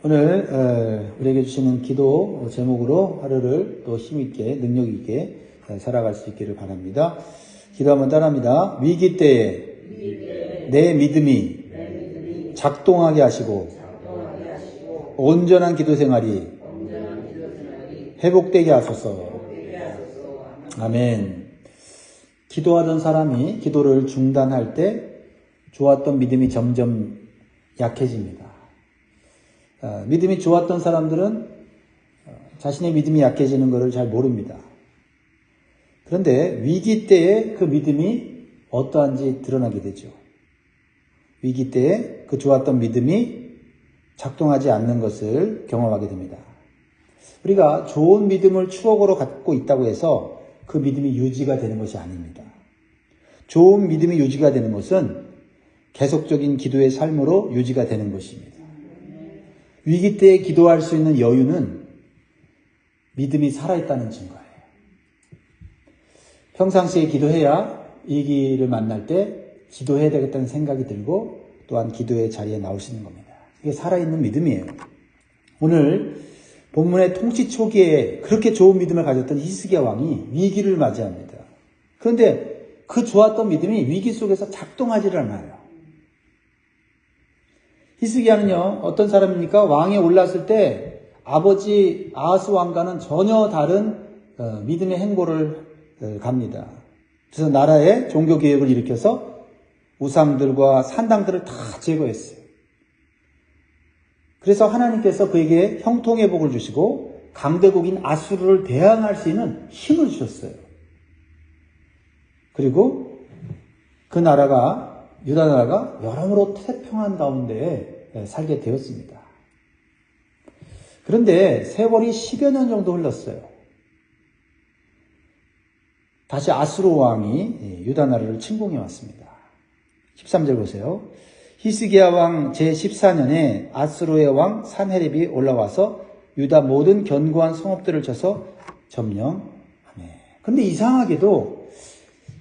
오늘 우리에게 주시는 기도 제목으로 하루를 또 힘있게 능력있게 살아갈 수 있기를 바랍니다. 기도 한번 따라합니다. 위기 때에 내 믿음이 작동하게 하시고 온전한 기도 생활이 회복되게 하소서. 아멘. 기도하던 사람이 기도를 중단할 때 좋았던 믿음이 점점 약해집니다. 믿음이 좋았던 사람들은 자신의 믿음이 약해지는 것을 잘 모릅니다. 그런데 위기 때에 그 믿음이 어떠한지 드러나게 되죠. 위기 때에 그 좋았던 믿음이 작동하지 않는 것을 경험하게 됩니다. 우리가 좋은 믿음을 추억으로 갖고 있다고 해서 그 믿음이 유지가 되는 것이 아닙니다. 좋은 믿음이 유지가 되는 것은 계속적인 기도의 삶으로 유지가 되는 것입니다. 위기 때에 기도할 수 있는 여유는 믿음이 살아있다는 증거예요. 평상시에 기도해야 위기를 만날 때 기도해야 되겠다는 생각이 들고 또한 기도의 자리에 나올 수 있는 겁니다. 이게 살아있는 믿음이에요. 오늘 본문의 통치 초기에 그렇게 좋은 믿음을 가졌던 히스기야 왕이 위기를 맞이합니다. 그런데 그 좋았던 믿음이 위기 속에서 작동하지를 않아요. 히스기야는요, 어떤 사람입니까? 왕에 올랐을 때 아버지 아하스 왕과는 전혀 다른 믿음의 행보를 갑니다. 그래서 나라에 종교개혁을 일으켜서 우상들과 산당들을 다 제거했어요. 그래서 하나님께서 그에게 형통의 복을 주시고 강대국인 아수르를 대항할 수 있는 힘을 주셨어요. 그리고 그 나라가 유다 나라가 여러모로 태평한 가운데 살게 되었습니다. 그런데 세월이 10여 년 정도 흘렀어요. 다시 아수르 왕이 유다 나라를 침공해 왔습니다. 13절 보세요. 히스기야 왕 제14년에 아수르의 왕 산헤립이 올라와서 유다 모든 견고한 성읍들을 쳐서 점령하네. 그런데 이상하게도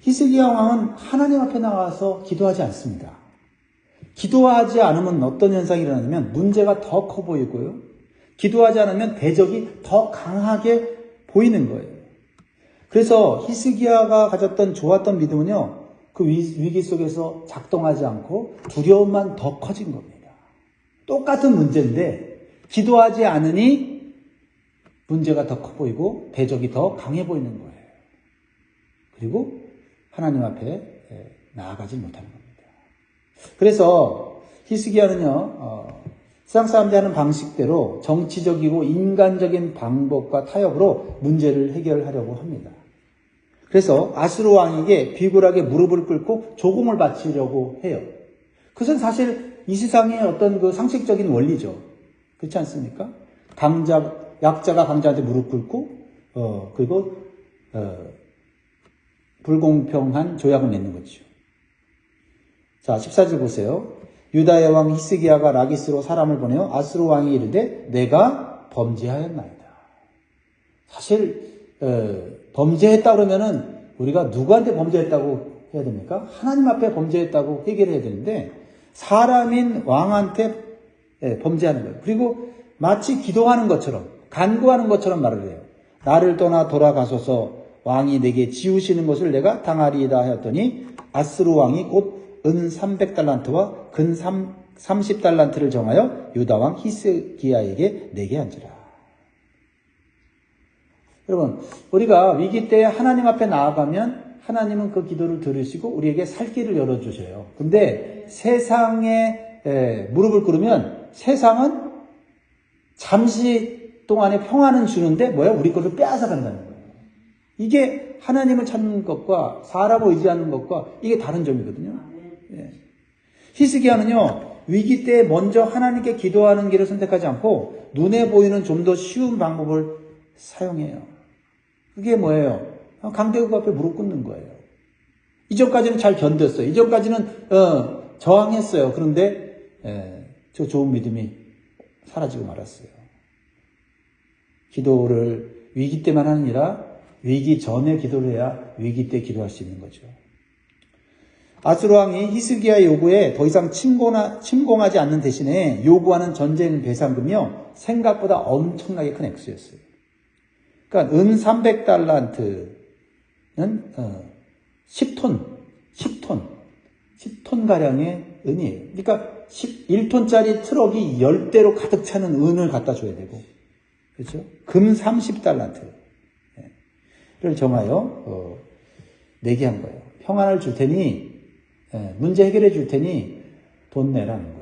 히스기야 왕은 하나님 앞에 나가서 기도하지 않습니다. 기도하지 않으면 어떤 현상이 일어나냐면 문제가 더 커 보이고요. 기도하지 않으면 대적이 더 강하게 보이는 거예요. 그래서 히스기야가 가졌던 좋았던 믿음은요, 그 위기 속에서 작동하지 않고 두려움만 더 커진 겁니다. 똑같은 문제인데 기도하지 않으니 문제가 더 커 보이고 대적이 더 강해 보이는 거예요. 그리고 하나님 앞에 나아가지 못하는 겁니다. 그래서 히스기야는요, 세상 사람들이 하는 방식대로 정치적이고 인간적인 방법과 타협으로 문제를 해결하려고 합니다. 그래서 아수르 왕에게 비굴하게 무릎을 꿇고 조공을 바치려고 해요. 그것은 사실 이 세상의 어떤 그 상식적인 원리죠. 그렇지 않습니까? 약자가 강자한테 무릎 꿇고, 그리고, 불공평한 조약을 맺는 거죠. 자, 14절 보세요. 유다의 왕 히스기야가 라기스로 사람을 보내어 아수르 왕이 이르되 내가 범죄하였나이다. 사실 범죄했다 그러면은 우리가 누구한테 범죄했다고 해야 됩니까? 하나님 앞에 범죄했다고 해결해야 되는데 사람인 왕한테 범죄하는 거예요. 그리고 마치 기도하는 것처럼 간구하는 것처럼 말을 해요. 나를 떠나 돌아가소서. 왕이 내게 지우시는 것을 내가 당하리이다 하였더니 아수르 왕이 곧 은 300달란트와 근 30달란트를 정하여 유다 왕 히스기야에게 내게 한지라. 여러분, 우리가 위기 때 하나님 앞에 나아가면 하나님은 그 기도를 들으시고 우리에게 살 길을 열어주셔요. 근데 세상에 무릎을 꿇으면 세상은 잠시 동안의 평안은 주는데 우리 것을 빼앗아 간다는 거예요. 이게 하나님을 찾는 것과 사람을 의지하는 것과 이게 다른 점이거든요. 히스기야는요, 위기 때 먼저 하나님께 기도하는 길을 선택하지 않고 눈에 보이는 좀 더 쉬운 방법을 사용해요. 그게 뭐예요? 강대국 앞에 무릎 꿇는 거예요. 이전까지는 잘 견뎠어요. 이전까지는 저항했어요. 그런데 저 좋은 믿음이 사라지고 말았어요. 기도를 위기 때만 하는 게 아니라 위기 전에 기도를 해야 위기 때 기도할 수 있는 거죠. 아수르 왕이 히스기야의 요구에 더 이상 침공하지 않는 대신에 요구하는 전쟁 배상금이요, 생각보다 엄청나게 큰 액수였어요. 그러니까 은 300달란트는 10톤 가량의 은이에요. 그러니까 1톤짜리 트럭이 10대로 가득 차는 은을 갖다 줘야 되고, 그렇죠? 금 30달란트를 정하여 내게 한 거예요. 평안을 줄 테니, 문제 해결해 줄 테니 돈 내라는 거예요.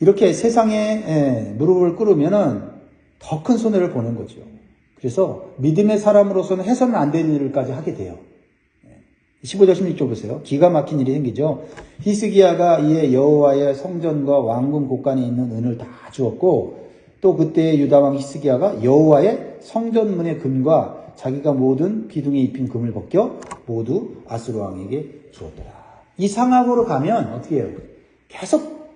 이렇게 세상에 무릎을 꿇으면은 더 큰 손해를 보는 거죠. 그래서 믿음의 사람으로서는 해서는 안 되는 일까지 하게 돼요. 15절 16절 보세요. 기가 막힌 일이 생기죠. 히스기야가 이에 여호와의 성전과 왕궁 곳간에 있는 은을 다 주었고, 또 그때 유다 왕 히스기야가 여호와의 성전문의 금과 자기가 모든 기둥에 입힌 금을 벗겨 모두 아수르 왕에게 주었더라. 이 상황으로 가면 어떻게 해요? 계속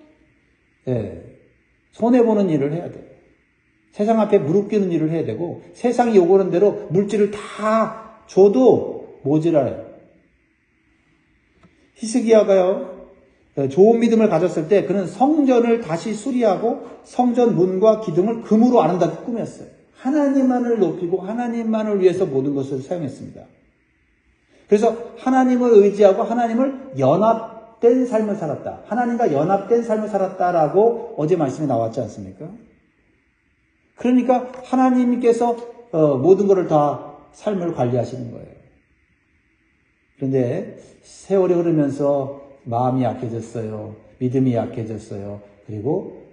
손해보는 일을 해야 돼요. 세상 앞에 무릎 꿇는 일을 해야 되고, 세상이 요구하는 대로 물질을 다 줘도 모자라요. 히스기야가요, 좋은 믿음을 가졌을 때 그는 성전을 다시 수리하고 성전 문과 기둥을 금으로 아름답게 꾸몄어요. 하나님만을 높이고 하나님만을 위해서 모든 것을 사용했습니다. 그래서 하나님을 의지하고 하나님을 연합된 삶을 살았다. 하나님과 연합된 삶을 살았다라고 어제 말씀에 나왔지 않습니까? 그러니까 하나님께서 모든 것을 다 삶을 관리하시는 거예요. 그런데 세월이 흐르면서 마음이 약해졌어요. 믿음이 약해졌어요. 그리고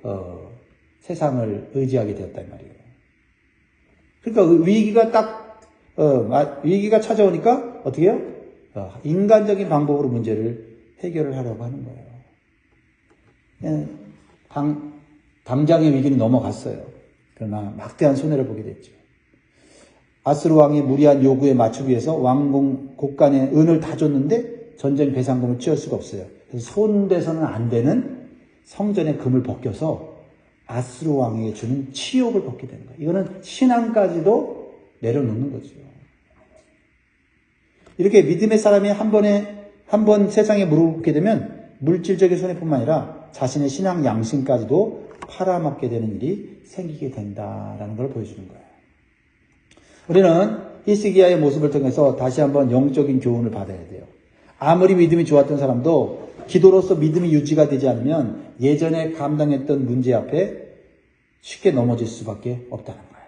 세상을 의지하게 되었다 이 말이에요. 그러니까 위기가 찾아오니까 어떻게 해요? 인간적인 방법으로 문제를 해결을 하려고 하는 거예요. 당장의 위기는 넘어갔어요. 그러나 막대한 손해를 보게 됐죠. 아수르 왕의 무리한 요구에 맞추기 위해서 왕궁 곳간에 은을 다 줬는데 전쟁 배상금을 취할 수가 없어요. 그래서 손대서는 안 되는 성전의 금을 벗겨서 아수르 왕에게 주는 치욕을 벗게 되는 거예요. 이거는 신앙까지도 내려놓는 거죠. 이렇게 믿음의 사람이 한 번 세상에 무릎 꿇게 되면 물질적인 손해뿐만 아니라 자신의 신앙 양심까지도 팔아먹게 되는 일이 생기게 된다라는 걸 보여주는 거예요. 우리는 히스기야의 모습을 통해서 다시 한번 영적인 교훈을 받아야 돼요. 아무리 믿음이 좋았던 사람도 기도로서 믿음이 유지가 되지 않으면 예전에 감당했던 문제 앞에 쉽게 넘어질 수밖에 없다는 거예요.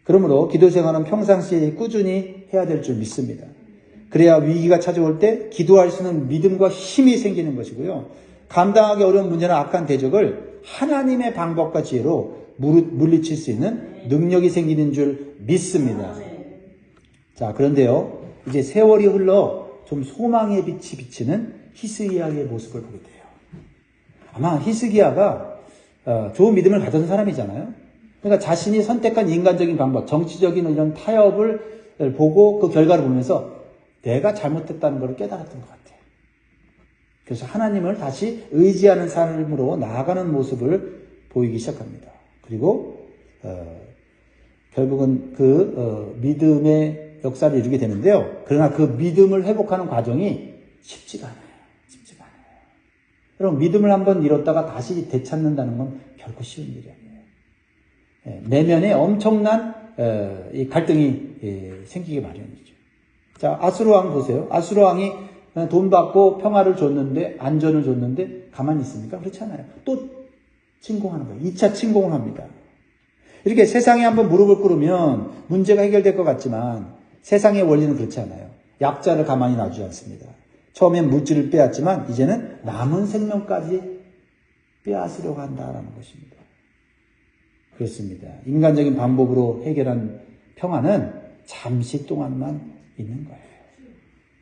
그러므로 기도 생활은 평상시에 꾸준히 해야 될 줄 믿습니다. 그래야 위기가 찾아올 때 기도할 수 있는 믿음과 힘이 생기는 것이고요. 감당하기 어려운 문제나 악한 대적을 하나님의 방법과 지혜로 물리칠 수 있는 능력이 생기는 줄 믿습니다. 자, 그런데요, 이제 세월이 흘러 좀 소망의 빛이 비치는 히스기야의 모습을 보게 돼요. 아마 히스기야가 좋은 믿음을 가진 사람이잖아요. 그러니까 자신이 선택한 인간적인 방법, 정치적인 이런 타협을 보고 그 결과를 보면서 내가 잘못했다는 걸 깨달았던 것 같아요. 그래서 하나님을 다시 의지하는 삶으로 나아가는 모습을 보이기 시작합니다. 그리고 결국은 믿음의 역사를 이루게 되는데요. 그러나 그 믿음을 회복하는 과정이 쉽지가 않아요. 여러분, 믿음을 한번 잃었다가 다시 되찾는다는 건 결코 쉬운 일이 아니에요. 내면에 엄청난 이 갈등이 생기기 마련이죠. 자, 아수르 왕 보세요. 아수르 왕이 돈 받고 평화를 줬는데, 안전을 줬는데 가만히 있습니까? 그렇지 않아요. 또 침공하는 거예요. 2차 침공을 합니다. 이렇게 세상에 한번 무릎을 꿇으면 문제가 해결될 것 같지만 세상의 원리는 그렇지 않아요. 약자를 가만히 놔주지 않습니다. 처음엔 물질을 빼앗지만 이제는 남은 생명까지 빼앗으려고 한다라는 것입니다. 그렇습니다. 인간적인 방법으로 해결한 평화는 잠시 동안만 있는 거예요.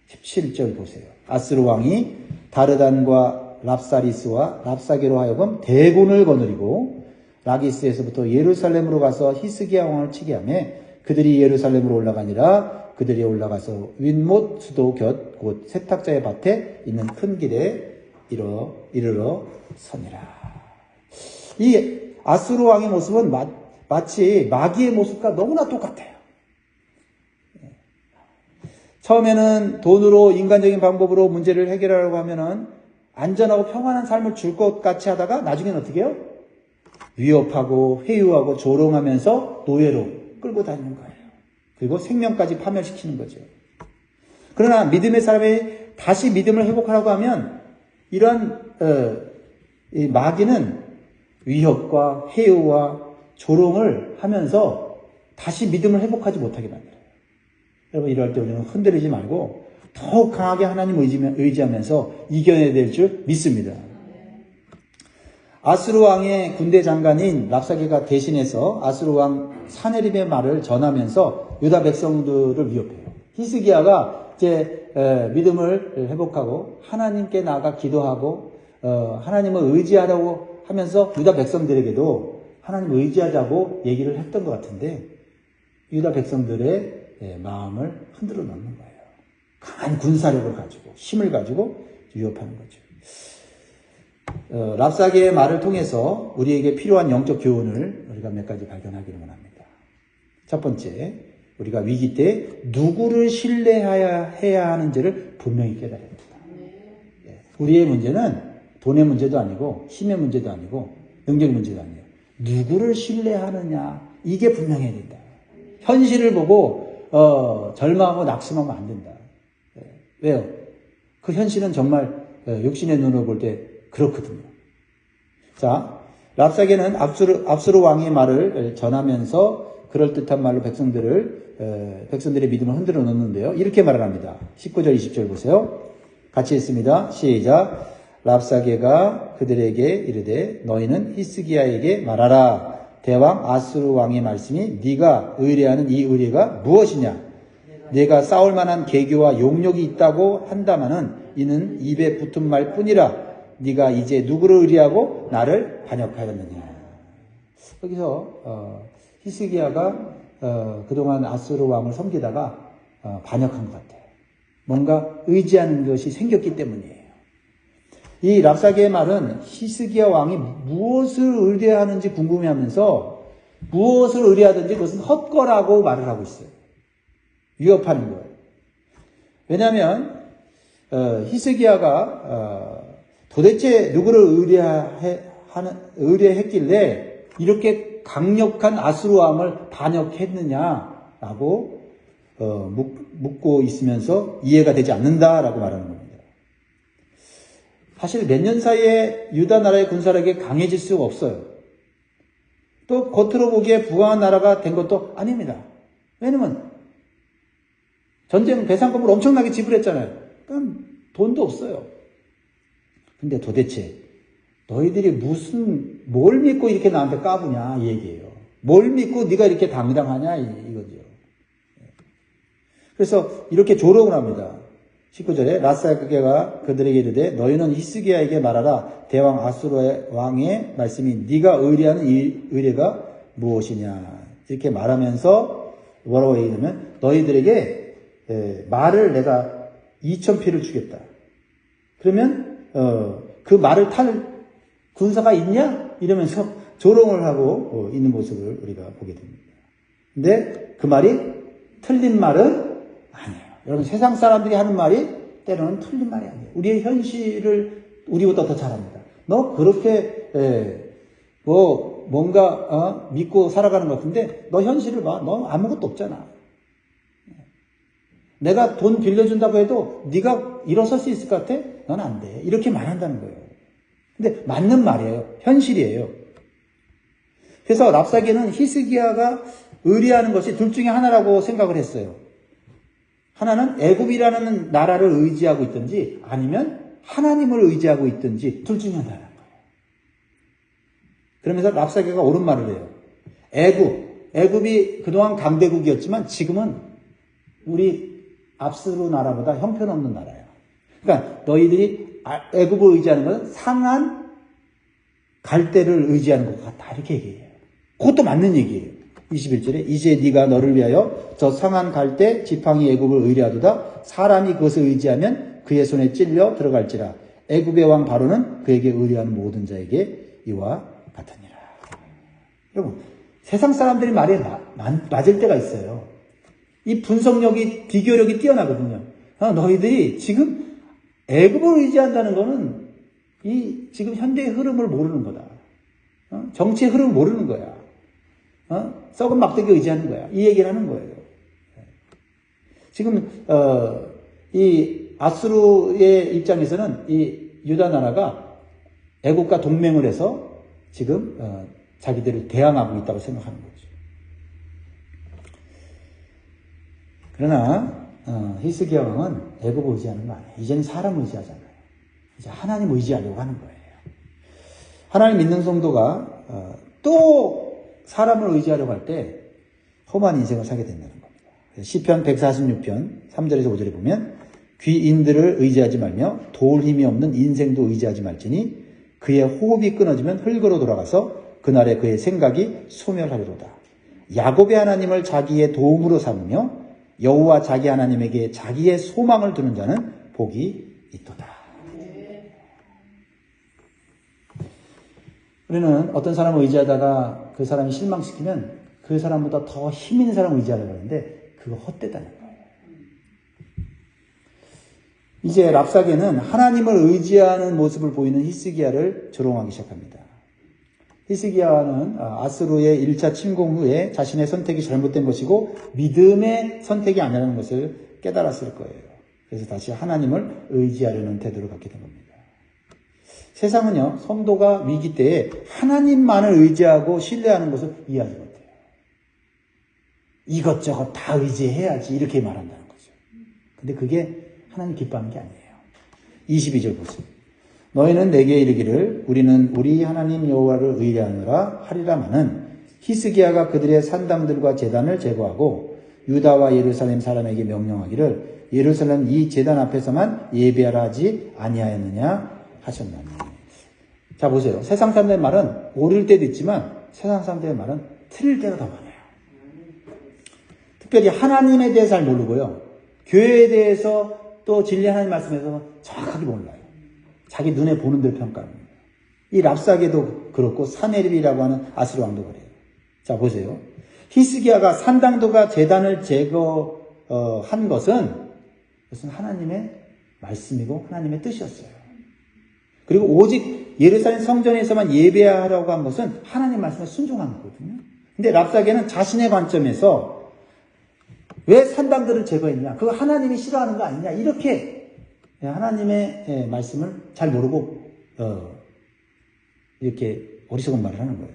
17절 보세요. 아수르 왕이 다르단과 랍사리스와 랍사게로 하여금 대군을 거느리고 라기스에서부터 예루살렘으로 가서 히스기야 왕을 치게 하며 그들이 예루살렘으로 올라가니라. 그들이 올라가서 윗못 수도 곁 곧 세탁자의 밭에 있는 큰 길에 이르러 서니라. 이 아수르 왕의 모습은 마치 마귀의 모습과 너무나 똑같아요. 처음에는 돈으로 인간적인 방법으로 문제를 해결하려고 하면은 안전하고 평안한 삶을 줄 것 같이 하다가 나중에는 어떻게 해요? 위협하고 회유하고 조롱하면서 노예로 끌고 다니는 거예요. 그리고 생명까지 파멸시키는 거죠. 그러나 믿음의 사람이 다시 믿음을 회복하라고 하면 이런 이 마귀는 위협과 회유와 조롱을 하면서 다시 믿음을 회복하지 못하게 만들어요. 여러분 이럴 때 우리는 흔들리지 말고 더욱 강하게 하나님 의지하면서 이겨내야 될 줄 믿습니다. 아수르 왕의 군대 장관인 랍사게가 대신해서 아수르 왕 사네립의 말을 전하면서 유다 백성들을 위협해요. 히스기야가 이제 믿음을 회복하고 하나님께 나아가 기도하고 하나님을 의지하라고 하면서 유다 백성들에게도 하나님을 의지하자고 얘기를 했던 것 같은데 유다 백성들의 마음을 흔들어 놓는 거예요. 강한 군사력을 가지고 힘을 가지고 위협하는 거죠. 랍사게의 말을 통해서 우리에게 필요한 영적 교훈을 우리가 몇 가지 발견하기를 원합니다. 첫 번째, 우리가 위기 때 누구를 신뢰해야 하는지를 분명히 깨달아야 합니다. 우리의 문제는 돈의 문제도 아니고 힘의 문제도 아니고 영적인 문제도 아니에요. 누구를 신뢰하느냐 이게 분명해야 된다. 현실을 보고 절망하고 낙심하면 안 된다. 왜요? 그 현실은 정말 육신의 눈으로 볼 때 그렇거든요. 자, 랍사게는 압수르 왕의 말을 전하면서 그럴듯한 말로 백성들의 믿음을 흔들어 놓는데요. 이렇게 말을 합니다. 19절, 20절 보세요. 같이 읽습니다. 시작. 랍사게가 그들에게 이르되 너희는 히스기야에게 말하라. 대왕 아수르 왕의 말씀이 네가 의뢰하는 이 의뢰가 무엇이냐? 네가 싸울 만한 계교와 용력이 있다고 한다마는 이는 입에 붙은 말 뿐이라. 네가 이제 누구를 의뢰하고 나를 반역하였느냐. 여기서 히스기야가 그동안 아수르 왕을 섬기다가 반역한 것 같아요. 뭔가 의지하는 것이 생겼기 때문이에요. 이 랍사게의 말은 히스기야 왕이 무엇을 의뢰하는지 궁금해하면서 무엇을 의뢰하든지 그것은 헛거라고 말을 하고 있어요. 위협하는 거예요. 왜냐하면 히스기야가 도대체 누구를 의뢰했길래 이렇게 강력한 아수르 왕을 반역했느냐라고 묻고 있으면서 이해가 되지 않는다라고 말하는 겁니다. 사실 몇 년 사이에 유다 나라의 군사력이 강해질 수가 없어요. 또 겉으로 보기에 부강한 나라가 된 것도 아닙니다. 왜냐면 전쟁 배상금을 엄청나게 지불했잖아요. 그러니까 돈도 없어요. 근데 도대체 너희들이 뭘 믿고 이렇게 나한테 까부냐 이 얘기예요. 뭘 믿고 네가 이렇게 당당하냐 이거죠. 그래서 이렇게 조롱을 합니다. 19절에 랍사게가 그들에게 이르되 너희는 히스기야에게 말하라. 대왕 아수르 왕의 말씀이 네가 의뢰하는 이 의뢰가 무엇이냐 이렇게 말하면서 뭐라고 얘기하냐면 너희들에게 말을 내가 2,000피를 주겠다. 그러면 그 말을 탈 군사가 있냐? 이러면서 조롱을 하고 있는 모습을 우리가 보게 됩니다. 근데 그 말이 틀린 말은 아니에요. 여러분 세상 사람들이 하는 말이 때로는 틀린 말이 아니에요. 우리의 현실을 우리보다 더 잘합니다. 너 그렇게 뭔가 믿고 살아가는 것 같은데 너 현실을 봐. 너 아무것도 없잖아. 내가 돈 빌려준다고 해도 네가 일어설 수 있을 것 같아? 넌 안 돼. 이렇게 말한다는 거예요. 근데 맞는 말이에요. 현실이에요. 그래서 랍사게는 히스기야가 의뢰하는 것이 둘 중에 하나라고 생각을 했어요. 하나는 애굽이라는 나라를 의지하고 있든지 아니면 하나님을 의지하고 있든지 둘 중에 하나라는 거예요. 그러면서 랍사게가 옳은 말을 해요. 애굽이 그동안 강대국이었지만 지금은 우리 압수르 나라보다 형편없는 나라예요. 그러니까 너희들이 애굽을 의지하는 것은 상한 갈대를 의지하는 것 같다. 이렇게 얘기해요. 그것도 맞는 얘기예요. 21절에 이제 네가 너를 위하여 저 상한 갈대 지팡이 애굽을 의뢰하도다. 사람이 그것을 의지하면 그의 손에 찔려 들어갈지라. 애굽의 왕 바로는 그에게 의뢰하는 모든 자에게 이와 같으니라. 여러분 세상 사람들이 말이 맞을 때가 있어요. 이 분석력이, 비교력이 뛰어나거든요. 너희들이 지금 애굽을 의지한다는 거는 이 지금 현대의 흐름을 모르는 거다. 정치의 흐름을 모르는 거야. 썩은 막대기 의지하는 거야. 이 얘기를 하는 거예요. 지금 이 아수르의 입장에서는 이 유다 나라가 애국과 동맹을 해서 지금 자기들을 대항하고 있다고 생각하는 거죠. 그러나 히스기야 왕은 애국을 의지하는 거 아니에요. 이제는 사람 의지하잖아요. 이제 하나님 의지하려고 하는 거예요. 하나님 믿는 성도가 또 사람을 의지하려고 할 때 험한 인생을 살게 된다는 겁니다. 시편 146편 3절에서 5절에 보면 귀인들을 의지하지 말며 도울 힘이 없는 인생도 의지하지 말지니 그의 호흡이 끊어지면 흙으로 돌아가서 그날에 그의 생각이 소멸하리로다. 야곱의 하나님을 자기의 도움으로 삼으며 여호와 자기 하나님에게 자기의 소망을 두는 자는 복이 있도다. 우리는 어떤 사람을 의지하다가 그 사람이 실망시키면 그 사람보다 더 힘 있는 사람을 의지하려고 하는데 그거 헛되다는 거예요. 이제 랍사게는 하나님을 의지하는 모습을 보이는 히스기야를 조롱하기 시작합니다. 히스기야는 아수르의 1차 침공 후에 자신의 선택이 잘못된 것이고 믿음의 선택이 아니라는 것을 깨달았을 거예요. 그래서 다시 하나님을 의지하려는 태도를 갖게 된 겁니다. 세상은요, 성도가 위기 때에 하나님만을 의지하고 신뢰하는 것을 이해하지 못해요. 이것저것 다 의지해야지 이렇게 말한다는 거죠. 근데 그게 하나님 기뻐하는 게 아니에요. 22절 보세요. 너희는 내게 이르기를 우리는 우리 하나님 여호와를 의뢰하느라 하리라마는 히스기야가 그들의 산당들과 제단을 제거하고 유다와 예루살렘 사람에게 명령하기를 예루살렘 이 제단 앞에서만 예배하라 하지 아니하였느냐 하셨나니. 자 보세요. 세상 사람들의 말은 옳을 때도 있지만 세상 사람들의 말은 틀릴 때가 더 많아요. 특별히 하나님에 대해 잘 모르고요. 교회에 대해서 또 진리 하나님 말씀에서 정확하게 몰라요. 자기 눈에 보는 대로 평가합니다. 이 랍사게도 그렇고 사네립이라고 하는 아수르 왕도 그래요. 자 보세요. 히스기야가 산당도가 제단을 제거한 것은 하나님의 말씀이고 하나님의 뜻이었어요. 그리고 오직 예루살렘 성전에서만 예배하라고 한 것은 하나님 말씀에 순종한 거거든요. 근데 랍사게는 자신의 관점에서 왜 산당들을 제거했냐? 그거 하나님이 싫어하는 거 아니냐? 이렇게 하나님의 말씀을 잘 모르고 이렇게 어리석은 말을 하는 거예요.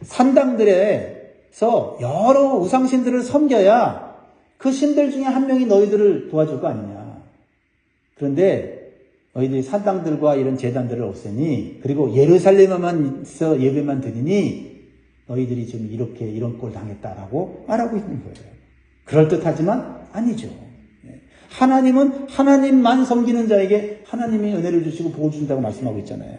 산당들에서 여러 우상신들을 섬겨야 그 신들 중에 한 명이 너희들을 도와줄 거 아니냐? 그런데 너희들이 산당들과 이런 제단들을 없애니 그리고 예루살렘에만 있어 예배만 드리니 너희들이 지금 이렇게 이런 꼴 당했다라고 말하고 있는 거예요. 그럴듯하지만 아니죠. 하나님은 하나님만 섬기는 자에게 하나님이 은혜를 주시고 복을 주신다고 말씀하고 있잖아요.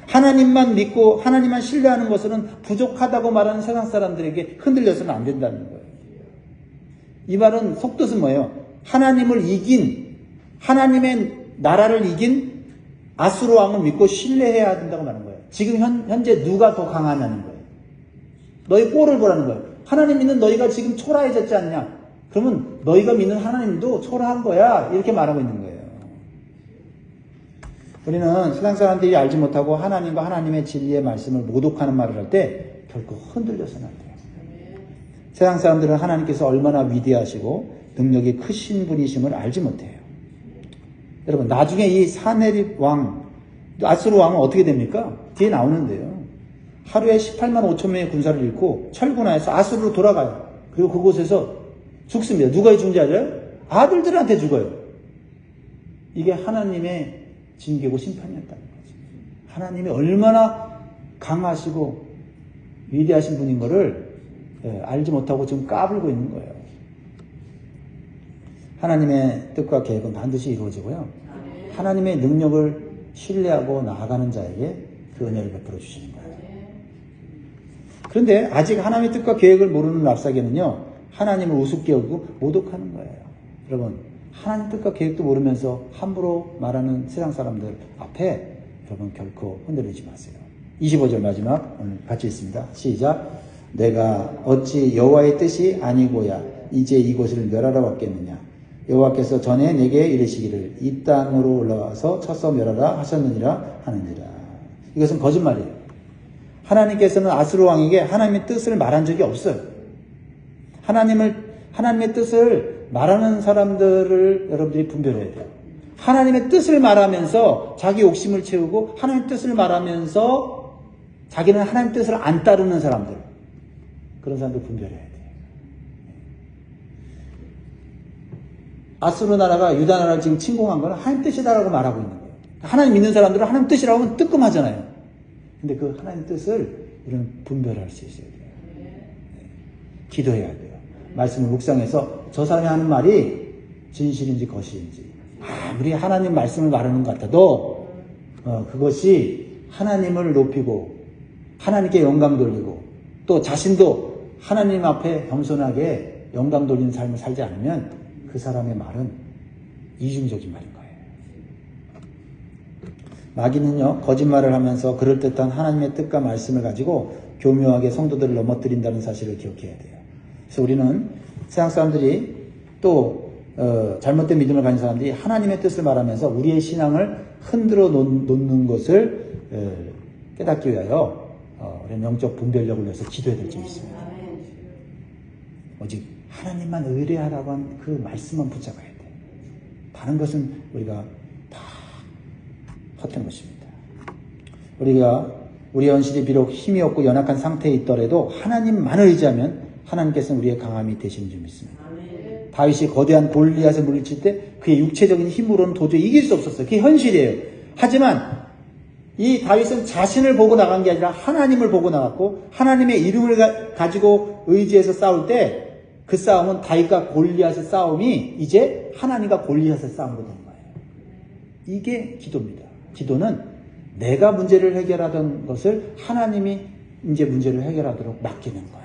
하나님만 믿고 하나님만 신뢰하는 것은 부족하다고 말하는 세상 사람들에게 흔들려서는 안 된다는 거예요. 이 말은 속뜻은 뭐예요? 하나님을 이긴, 하나님의 나라를 이긴 아수르 왕을 믿고 신뢰해야 된다고 말하는 거예요. 지금 현재 누가 더 강하냐는 거예요. 너희 꼴을 보라는 거예요. 하나님 믿는 너희가 지금 초라해졌지 않냐? 그러면 너희가 믿는 하나님도 초라한 거야. 이렇게 말하고 있는 거예요. 우리는 세상 사람들이 알지 못하고 하나님과 하나님의 진리의 말씀을 모독하는 말을 할 때 결코 흔들려서는 안 돼요. 세상 사람들은 하나님께서 얼마나 위대하시고 능력이 크신 분이심을 알지 못해요. 여러분 나중에 이 사네립 왕, 아수르 왕은 어떻게 됩니까? 뒤에 나오는데요. 하루에 18만 5천 명의 군사를 잃고 철군하여서 아수르로 돌아가요. 그리고 그곳에서 죽습니다. 누가 죽은지 알아요? 아들들한테 죽어요. 이게 하나님의 징계고 심판이었다는 거죠. 하나님이 얼마나 강하시고 위대하신 분인 거를 알지 못하고 지금 까불고 있는 거예요. 하나님의 뜻과 계획은 반드시 이루어지고요. 하나님의 능력을 신뢰하고 나아가는 자에게 그 은혜를 베풀어 주시는 거예요. 그런데 아직 하나님의 뜻과 계획을 모르는 랍사게는요, 하나님을 우습게 여기고 모독하는 거예요. 여러분, 하나님 뜻과 계획도 모르면서 함부로 말하는 세상 사람들 앞에 여러분 결코 흔들리지 마세요. 25절 마지막 오늘 같이 읽습니다. 시작. 내가 어찌 여호와의 뜻이 아니고야 이제 이곳을 멸하러 왔겠느냐. 여호와께서 전에 내게 이르시기를 이 땅으로 올라와서 쳐서 멸하라 하셨느니라 하느니라. 이것은 거짓말이에요. 하나님께서는 아수르 왕에게 하나님의 뜻을 말한 적이 없어요. 하나님의 뜻을 말하는 사람들을 여러분들이 분별해야 돼요. 하나님의 뜻을 말하면서 자기 욕심을 채우고 하나님의 뜻을 말하면서 자기는 하나님의 뜻을 안 따르는 사람들, 그런 사람들 분별해야 돼요. 아수르 나라가 유다 나라를 지금 침공한 건 하나님 뜻이다라고 말하고 있는 거예요. 하나님 믿는 사람들은 하나님 뜻이라고 하면 뜨끔하잖아요. 근데 그 하나님 뜻을 우리는 분별할 수 있어야 돼요. 기도해야 돼요. 말씀을 묵상해서 저 사람이 하는 말이 진실인지 거짓인지, 아무리 하나님 말씀을 말하는 것 같아도 그것이 하나님을 높이고 하나님께 영광 돌리고 또 자신도 하나님 앞에 겸손하게 영광 돌리는 삶을 살지 않으면 그 사람의 말은 이중적인 말인 거예요. 마귀는요, 거짓말을 하면서 그럴듯한 하나님의 뜻과 말씀을 가지고 교묘하게 성도들을 넘어뜨린다는 사실을 기억해야 돼요. 그래서 우리는 세상 사람들이 또 잘못된 믿음을 가진 사람들이 하나님의 뜻을 말하면서 우리의 신앙을 흔들어 놓는 것을 깨닫기 위하여 우리는 영적 분별력을 위해서 기도해야 될 점이 있습니다. 오직 하나님만 의뢰하라고 한 그 말씀만 붙잡아야 돼. 다른 것은 우리가 다 허튼 것입니다. 우리 현실이 비록 힘이 없고 연약한 상태에 있더라도 하나님만을 의지하면 하나님께서는 우리의 강함이 되시는 줄 믿습니다. 다윗이 거대한 골리앗을 물리칠 때 그의 육체적인 힘으로는 도저히 이길 수 없었어요. 그게 현실이에요. 하지만 이 다윗은 자신을 보고 나간 게 아니라 하나님을 보고 나갔고 하나님의 이름을 가지고 의지해서 싸울 때 그 싸움은 다윗과 골리앗의 싸움이 이제 하나님과 골리앗의 싸움으로 된 거예요. 이게 기도입니다. 기도는 내가 문제를 해결하던 것을 하나님이 이제 문제를 해결하도록 맡기는 거예요.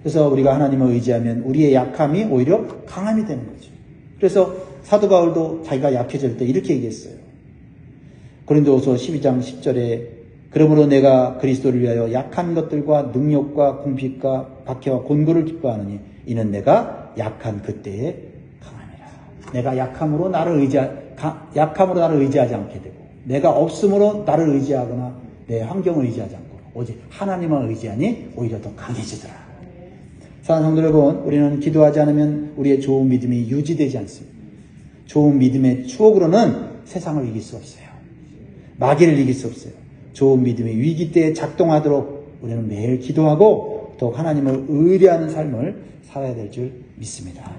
그래서 우리가 하나님을 의지하면 우리의 약함이 오히려 강함이 되는 거죠. 그래서 사도 바울도 자기가 약해질 때 이렇게 얘기했어요. 고린도후서 12장 10절에 그러므로 내가 그리스도를 위하여 약한 것들과 능력과 궁핍과 박해와 곤고를 기뻐하느니 이는 내가 약한 그때에 강함이라. 내가 약함으로 나를 의지하지 않게 되고 내가 없음으로 나를 의지하거나 내 환경을 의지하지 않고 오직 하나님을 의지하니 오히려 더 강해지더라. 사랑하는 성도 여러분, 우리는 기도하지 않으면 우리의 좋은 믿음이 유지되지 않습니다. 좋은 믿음의 추억으로는 세상을 이길 수 없어요. 마귀를 이길 수 없어요. 좋은 믿음이 위기 때에 작동하도록 우리는 매일 기도하고 또 하나님을 의뢰하는 삶을 살아야 될 줄 믿습니다.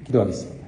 기도하겠습니다.